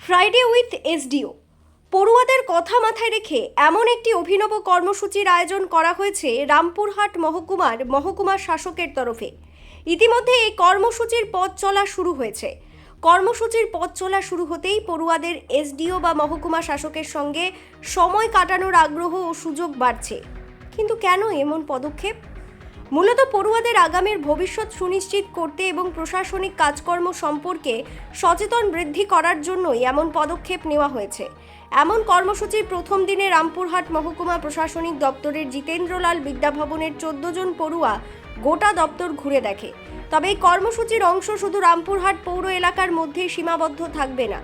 Friday with SDO পড়ুয়াদের কথা মাথায় রেখে এমন একটি অভিনব কর্মসূচির আয়োজন করা হয়েছে রামপুরহাট মহকুমা শাসকের তরফে। ইতিমধ্যে এই কর্মসূচির পথ চলা শুরু হয়েছে। কর্মসূচির পথ চলা শুরু হতেই পড়ুয়াদের এসডিও বা মহকুমা শাসকের সঙ্গে সময় কাটানোর আগ্রহ ও সুযোগ বাড়ছে। কিন্তু কেন এমন পদক্ষেপ? মূলত পড়ুয়াদের আগামীর ভবিষ্যৎ সুনিশ্চিত করতে এবং প্রশাসনিক কাজকর্ম সম্পর্কে সচেতন বৃদ্ধি করার জন্যই এমন পদক্ষেপ নেওয়া হয়েছে। এমন কর্মসূচির প্রথম দিনে রামপুরহাট মহকুমা প্রশাসনিক দপ্তরের জিতেন্দ্রলাল বিদ্যাভবনের 14 জন পড়ুয়া গোটা দপ্তর ঘুরে দেখে। তবে এই কর্মসূচির অংশ শুধু রামপুরহাট পৌর এলাকার মধ্যেই সীমাবদ্ধ থাকবে না।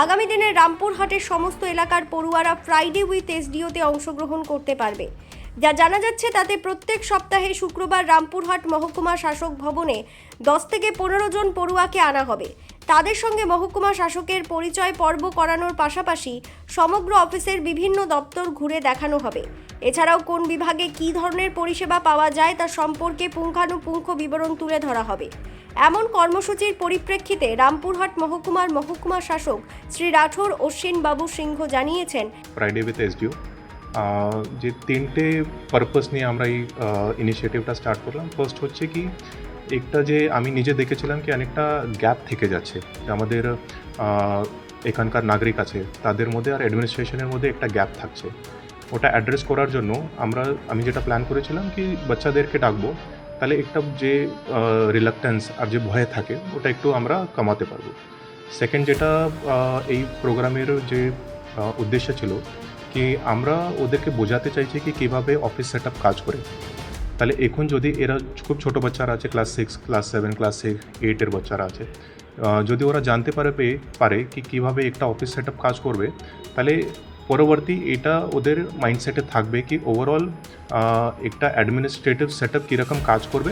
আগামী দিনে রামপুরহাটের সমস্ত এলাকার পড়ুয়ারা ফ্রাইডে উইথ এসডিওতে অংশগ্রহণ করতে পারবে। যা জানা যাচ্ছে তাতে প্রত্যেক সপ্তাহে শুক্রবার রামপুরহাট মহকুমা শাসক ভবনে 10 থেকে 15 জন পড়ুয়াকে আনা হবে। তাদের সঙ্গে মহকুমা শাসকের পরিচয় পর্ব করানোর পাশাপাশি সমগ্র অফিসের বিভিন্ন দপ্তর ঘুরে দেখানো হবে। এছাড়াও কোন বিভাগে কী ধরনের পরিষেবা পাওয়া যায় তা সম্পর্কে পুঙ্খানুপুঙ্খ বিবরণ তুলে ধরা হবে। এমন কর্মসূচির পরিপ্রেক্ষিতে রামপুরহাট মহকুমা শাসক শ্রী রাঠোর অশ্বিন বাবু সিংহ জানিয়েছেন, ফ্রাইডে উইথ এসডিও যে তিনটে পারপাস নিয়ে আমরা এই ইনিশিয়েটিভটা স্টার্ট করলাম। ফার্স্ট হচ্ছে কি, একটা যে আমি নিজে দেখেছিলাম কি অনেকটা গ্যাপ থেকে যাচ্ছে, যে আমাদের এখানকার নাগরিক আছে তাদের মধ্যে আর অ্যাডমিনিস্ট্রেশনের মধ্যে একটা গ্যাপ থাকছে। ওটা অ্যাড্রেস করার জন্য আমি যেটা প্ল্যান করেছিলাম কি বাচ্চাদেরকে ডাকবো, তাহলে একটা যে রিলাক্টেন্স আর যে ভয় থাকে ওটা একটু আমরা কমাতে পারবো। সেকেন্ড যেটা এই প্রোগ্রামের যে উদ্দেশ্য ছিল কি, আমরা ওদেরকে বোঝাতে চাইছি কি কীভাবে অফিস সেট আপ কাজ করে। তাহলে এখন যদি এরা খুব ছোটো বাচ্চারা আছে, ক্লাস 6, ক্লাস 7, ক্লাস 8-এর বাচ্চারা আছে, যদি ওরা জানতে পারে কি কীভাবে একটা অফিস সেট আপ কাজ করবে, তাহলে পরবর্তী এটা ওদের মাইন্ডসেটে থাকবে কি ওভারঅল একটা অ্যাডমিনিস্ট্রেটিভ সেট আপ কীরকম কাজ করবে।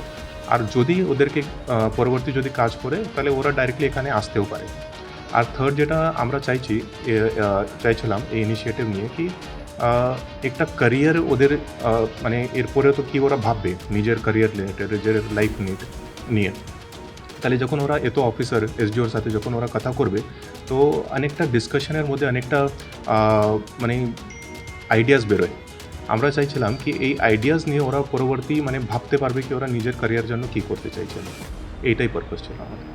আর যদি ওদেরকে পরবর্তী যদি কাজ করে তাহলে ওরা ডাইরেক্টলি এখানে আসতেও পারে। আর থার্ড যেটা আমরা চাইছিলাম এই ইনিশিয়েটিভ নিয়ে কি একটা ক্যারিয়ার ওদের মানে এরপরে তো কি ওরা ভাববে নিজের ক্যারিয়ার রিলেটেড, নিজের লাইফ নিয়ে। তাহলে যখন ওরা এত অফিসার এসডিওর সাথে যখন ওরা কথা করবে, তো অনেকটা ডিসকাশনের মধ্যে অনেকটা মানে আইডিয়াস বেরোয়। আমরা চাইছিলাম কি এই আইডিয়াস নিয়ে ওরা পরবর্তী ভাবতে পারবে কি ওরা নিজের ক্যারিয়ার জন্য কী করতে চাইছে। এইটাই পারপাস ছিল আমাদের।